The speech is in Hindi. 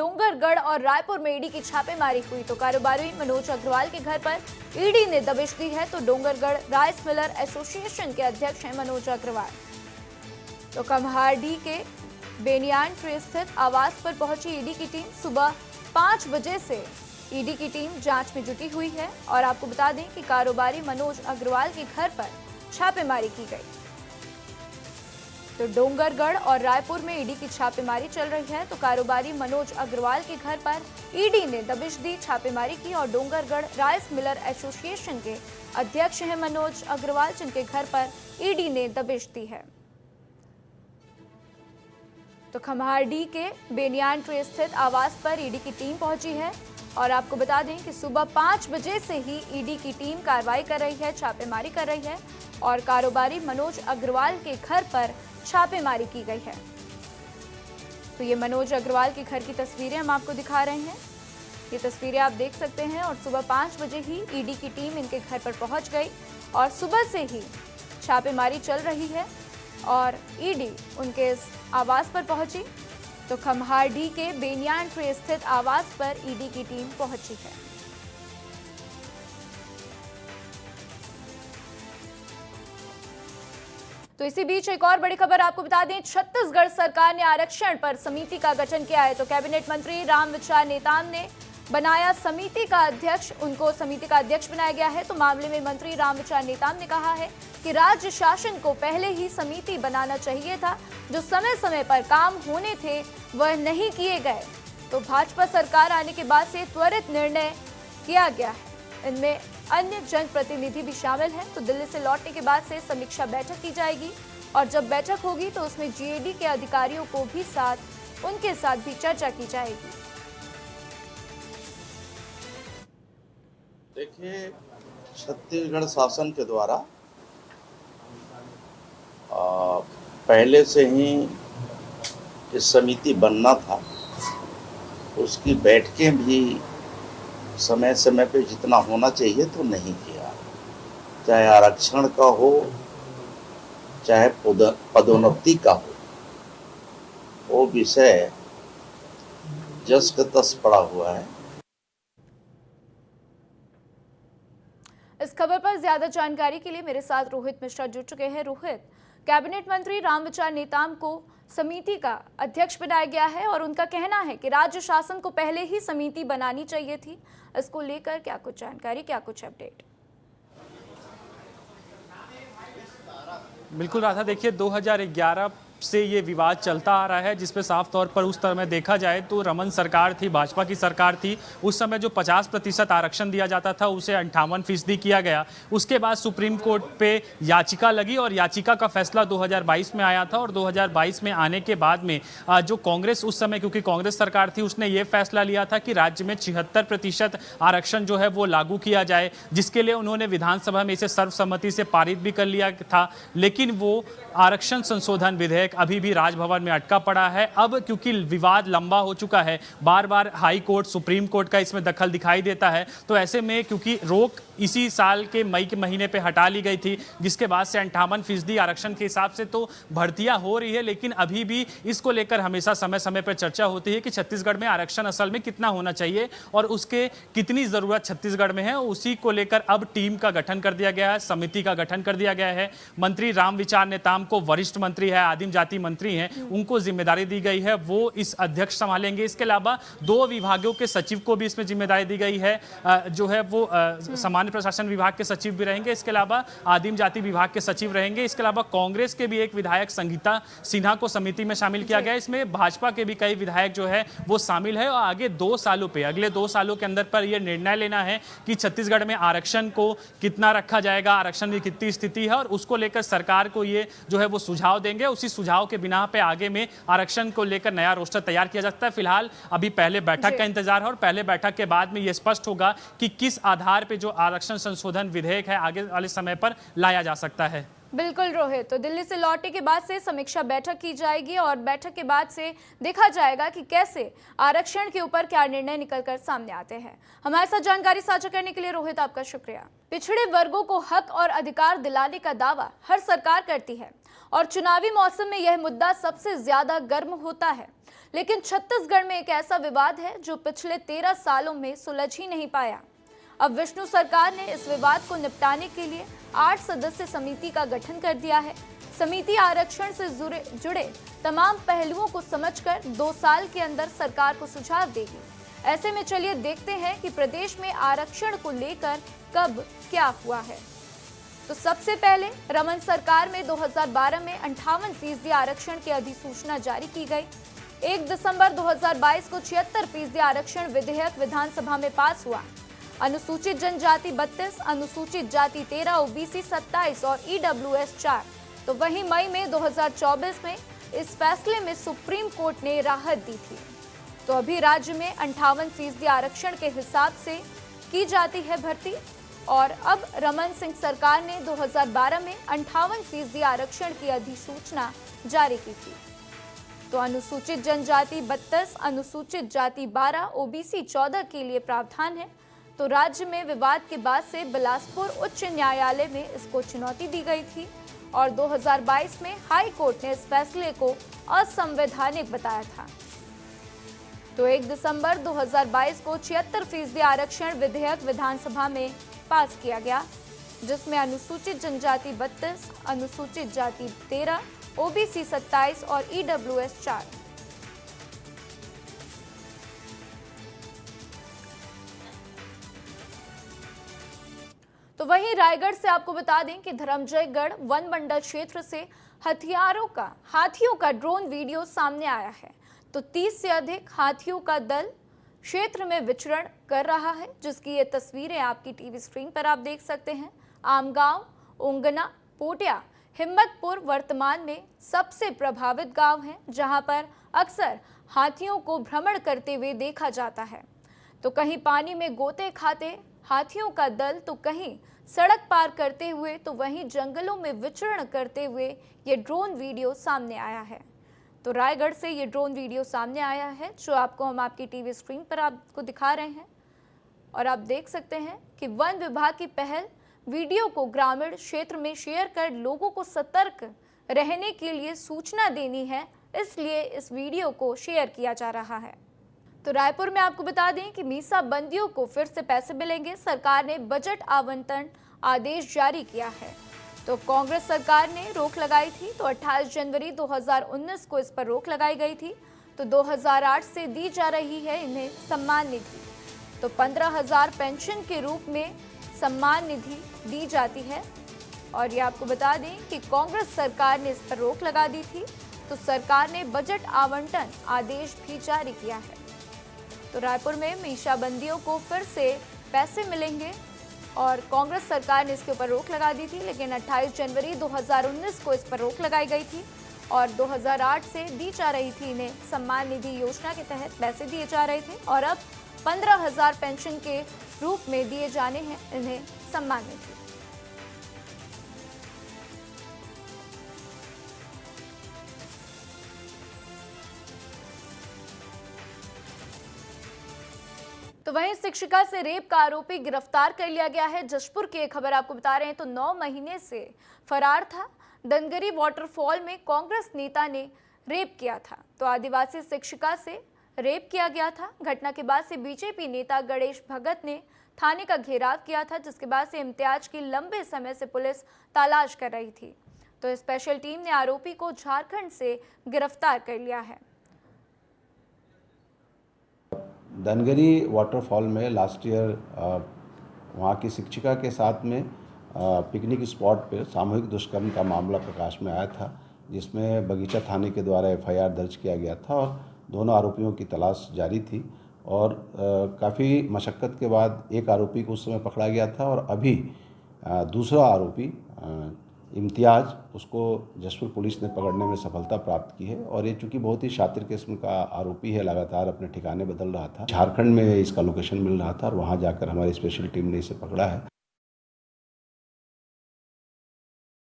डोंगरगढ़ और रायपुर में ईडी की छापेमारी हुई तो कारोबारी मनोज अग्रवाल के घर पर ईडी ने दबिश दी है। तो डोंगरगढ़ राइस मिलर एसोसिएशन के अध्यक्ष हैं मनोज अग्रवाल। तो खम्हारडीह के बेनियान ट्री स्थित आवास पर पहुंची ईडी की टीम। सुबह 5 बजे से ईडी की टीम जांच में जुटी हुई है और आपको बता दें कि कारोबारी मनोज अग्रवाल के घर पर छापेमारी की गई। तो डोंगरगढ़ और रायपुर में ईडी की छापेमारी चल रही है। तो कारोबारी मनोज अग्रवाल के घर पर ईडी ने दबिश दी, छापेमारी की और डोंगरगढ़ राइस मिलर एसोसिएशन के अध्यक्ष हैं मनोज अग्रवाल, जिनके घर पर ईडी ने दबिश दी है। तो खम्हारडीह के बेनियान ट्री स्थित आवास पर ईडी की टीम पहुंची है और आपको बता दें कि सुबह 5 बजे से ही ईडी की टीम कार्रवाई कर रही है, छापेमारी कर रही है और कारोबारी मनोज अग्रवाल के घर पर छापेमारी की गई है। तो ये मनोज अग्रवाल के घर की तस्वीरें हम आपको दिखा रहे हैं। ये तस्वीरें आप देख सकते हैं और सुबह 5 बजे ही ईडी की टीम इनके घर पर पहुंच गई और सुबह से ही छापेमारी चल रही है और ईडी उनके इस आवास पर पहुंची। तो खम्हारडीह के बेनियान ट्री स्थित आवास पर ईडी की टीम पहुंची है। तो इसी बीच एक और बड़ी खबर आपको बता दें, छत्तीसगढ़ सरकार ने आरक्षण पर समिति का गठन किया है। तो कैबिनेट मंत्री रामविचार नेताम ने बनाया समिति का अध्यक्ष, उनको समिति का अध्यक्ष बनाया गया है। तो मामले में मंत्री रामविचार नेताम ने कहा है कि राज्य शासन को पहले ही समिति बनाना चाहिए था, जो समय समय पर काम होने थे वह नहीं किए गए। तो भाजपा सरकार आने के बाद से त्वरित निर्णय किया गया है। इनमें अन्य जनप्रतिनिधि भी शामिल हैं। तो दिल्ली से लौटने के बाद से समीक्षा बैठक की जाएगी और जब बैठक होगी तो उसमें जीएडी के अधिकारियों को भी उनके साथ भी चर्चा की जाएगी। देखिए, छत्तीसगढ़ शासन के द्वारा पहले से ही इस समिति बनना था, उसकी बैठकें भी समय समय पे जितना होना चाहिए तो नहीं किया। चाहे आरक्षण का हो, चाहे पदोन्नति का हो, वो विषय जस का तस पड़ा हुआ है। इस खबर पर ज्यादा जानकारी के लिए मेरे साथ रोहित मिश्रा जुड़ चुके हैं। रोहित, कैबिनेट मंत्री रामविचार नेताम को समिति का अध्यक्ष बनाया गया है और उनका कहना है कि राज्य शासन को पहले ही समिति बनानी चाहिए थी। इसको लेकर क्या कुछ जानकारी, क्या कुछ अपडेट? बिल्कुल राधा, देखिए 2011 से ये विवाद चलता आ रहा है, जिसपे साफ तौर पर उस तरह में देखा जाए तो रमन सरकार थी, भाजपा की सरकार थी। उस समय जो 50% आरक्षण दिया जाता था उसे 58% किया गया। उसके बाद सुप्रीम कोर्ट पे याचिका लगी और याचिका का फैसला 2022 में आया था और 2022 में आने के बाद में जो कांग्रेस उस समय, क्योंकि कांग्रेस सरकार थी, उसने ये फैसला लिया था कि राज्य में 76% आरक्षण जो है वो लागू किया जाए, जिसके लिए उन्होंने विधानसभा में इसे सर्वसम्मति से पारित भी कर लिया था। लेकिन वो आरक्षण संशोधन विधेयक अभी भी राजभवन में अटका पड़ा है। अब क्योंकि विवाद लंबा हो चुका है, बार बार हाई कोर्ट, सुप्रीम कोर्ट का इसमें दखल दिखाई देता है, तो ऐसे में क्योंकि रोक इसी साल के मई के महीने पे हटा ली गई थी, जिसके बाद से 58% आरक्षण के हिसाब से तो भर्तियां हो रही है, लेकिन अभी भी इसको लेकर हमेशा समय समय पर चर्चा होती है कि छत्तीसगढ़ में आरक्षण असल में कितना होना चाहिए और उसके कितनी जरूरत छत्तीसगढ़ में है। उसी को लेकर अब टीम का गठन कर दिया गया है, समिति का गठन कर दिया गया है। मंत्री रामविचार नेताम को, वरिष्ठ मंत्री है, आदिम जाति मंत्री हैं, उनको जिम्मेदारी दी गई है, वो इस अध्यक्ष संभालेंगे। इसके अलावा 2 विभागों के सचिव को भी इसमें जिम्मेदारी दी गई है, जो है वो सामान्य प्रशासन विभाग के सचिव भी रहेंगे, इसके अलावा आदिम जाति विभाग के सचिव रहेंगे। इसके अलावा कांग्रेस के भी एक विधायक संगीता सिन्हा को समिति में शामिल किया गया। इसमें भाजपा के भी कई विधायक जो है वो शामिल है और आगे 2 सालों पे, अगले 2 सालों के अंदर पर यह निर्णय लेना है कि छत्तीसगढ़ में आरक्षण को कितना रखा जाएगा, आरक्षण की कितनी स्थिति है और उसको लेकर सरकार को ये जो है वो सुझाव देंगे। उसी सुझाव के बिना पे आगे में आरक्षण को लेकर नया रोस्टर तैयार किया जा सकता है। फिलहाल अभी पहले बैठक का इंतजार है और पहले बैठक के बाद में यह स्पष्ट होगा कि किस आधार पे जो आरक्षण संशोधन विधेयक है आगे वाले समय पर लाया जा सकता है। बिल्कुल रोहित, तो दिल्ली से लौटने के बाद से समीक्षा बैठक की जाएगी और बैठक के बाद से देखा जाएगा कि कैसे आरक्षण के ऊपर क्या निर्णय निकलकर सामने आते हैं। हमारे साथ जानकारी साझा करने के लिए रोहित आपका शुक्रिया। पिछड़े वर्गों को हक और अधिकार दिलाने का दावा हर सरकार करती है और चुनावी मौसम में यह मुद्दा सबसे ज्यादा गर्म होता है। लेकिन छत्तीसगढ़ में एक ऐसा विवाद है जो पिछले 13 सालों में सुलझ ही नहीं पाया। अब विष्णु सरकार ने इस विवाद को निपटाने के लिए 8 सदस्य समिति का गठन कर दिया है। समिति आरक्षण से जुड़े तमाम पहलुओं को समझकर 2 साल के अंदर सरकार को सुझाव देगी। ऐसे में चलिए देखते हैं कि प्रदेश में आरक्षण को लेकर कब क्या हुआ है। तो सबसे पहले रमन सरकार में 2012 में 58% आरक्षण की अधिसूचना जारी की गई। 1 दिसंबर 2022 को 76% आरक्षण विधेयक विधानसभा में पास हुआ। अनुसूचित जनजाति 32, अनुसूचित जाति 13, ओबीसी 27 और ईडब्ल्यूएस 4। तो वहीं मई में 2024 में इस फैसले में सुप्रीम कोर्ट ने राहत दी थी। तो अभी राज्य में 58% आरक्षण के हिसाब से की जाती है भर्ती और अब रमन सिंह सरकार ने 2012 में 58% आरक्षण की अधिसूचना जारी की थी। तो अनुसूचित जनजाति 32, अनुसूचित जाति 12, ओबीसी 14 के लिए प्रावधान है। तो राज्य में विवाद के बाद से बिलासपुर उच्च न्यायालय में इसको चुनौती दी गई थी और 2022 में हाई कोर्ट ने इस फैसले को असंवैधानिक बताया था। तो 1 दिसंबर 2022 को 76% आरक्षण विधेयक विधानसभा में पास किया गया, जिसमें अनुसूचित जनजाति 32, अनुसूचित जाति 13, ओबीसी 27 और ईडब्ल्यूएस 4। तो वहीं रायगढ़ से आपको बता दें कि धर्मजयगढ़ वन मंडल क्षेत्र से हाथियों का ड्रोन वीडियो सामने आया है। तो 30 से अधिक हाथियों का दल क्षेत्र में विचरण कर रहा है, जिसकी ये तस्वीरें आपकी टीवी स्क्रीन पर आप देख सकते हैं। आमगांव, ओंगना, पोटिया, हिम्मतपुर वर्तमान में सबसे प्रभावित गांव हैं, जहां पर अक्सर हाथियों को भ्रमण करते हुए देखा जाता है। तो कहीं पानी में गोते खाते हाथियों का दल, तो कहीं सड़क पार करते हुए, तो वहीं जंगलों में विचरण करते हुए ये ड्रोन वीडियो सामने आया है। तो रायगढ़ से ये ड्रोन वीडियो सामने आया है, जो आपको हम आपकी टीवी स्क्रीन पर आपको दिखा रहे हैं और आप देख सकते हैं कि वन विभाग की पहल वीडियो को ग्रामीण क्षेत्र में शेयर कर लोगों को सतर्क रहने के लिए सूचना देनी है, इसलिए इस वीडियो को शेयर किया जा रहा है। तो रायपुर में आपको बता दें कि मीसा बंदियों को फिर से पैसे मिलेंगे। सरकार ने बजट आवंटन आदेश जारी किया है। तो कांग्रेस सरकार ने रोक लगाई थी, तो 28 जनवरी 2019 को इस पर रोक लगाई गई थी। तो 2008 से दी जा रही है इन्हें सम्मान निधि। तो 15,000 पेंशन के रूप में सम्मान निधि दी जाती है। और ये आपको बता दें कि कांग्रेस सरकार ने इस पर रोक लगा दी थी। तो सरकार ने बजट आवंटन आदेश भी जारी किया है। तो रायपुर में मीसाबंदियों को फिर से पैसे मिलेंगे और कांग्रेस सरकार ने इसके ऊपर रोक लगा दी थी, लेकिन 28 जनवरी 2019 को इस पर रोक लगाई गई थी और 2008 से दी जा रही थी इन्हें सम्मान निधि योजना के तहत पैसे दिए जा रहे थे और अब 15,000 पेंशन के रूप में दिए जाने हैं इन्हें सम्मान निधि। तो वहीं शिक्षिका से रेप का आरोपी गिरफ्तार कर लिया गया है। जशपुर की एक खबर आपको बता रहे हैं। तो 9 महीने से फरार था। दनगरी वाटरफॉल में कांग्रेस नेता ने रेप किया था। तो आदिवासी शिक्षिका से रेप किया गया था। घटना के बाद से बीजेपी नेता गणेश भगत ने थाने का घेराव किया था, जिसके बाद से इम्तियाज की लंबे समय से पुलिस तलाश कर रही थी। तो स्पेशल टीम ने आरोपी को झारखंड से गिरफ्तार कर लिया है। दनगरी वाटरफॉल में लास्ट ईयर वहाँ की शिक्षिका के साथ में पिकनिक स्पॉट पे सामूहिक दुष्कर्म का मामला प्रकाश में आया था, जिसमें बगीचा थाने के द्वारा एफआईआर दर्ज किया गया था और दोनों आरोपियों की तलाश जारी थी। और काफ़ी मशक्क़त के बाद एक आरोपी को उस समय पकड़ा गया था और अभी दूसरा आरोपी इम्तियाज, उसको जशपुर पुलिस ने पकड़ने में सफलता प्राप्त की है। और ये चूँकि बहुत ही शातिर किस्म का आरोपी है, लगातार अपने ठिकाने बदल रहा था। झारखंड में इसका लोकेशन मिल रहा था और वहाँ जाकर हमारी स्पेशल टीम ने इसे पकड़ा है।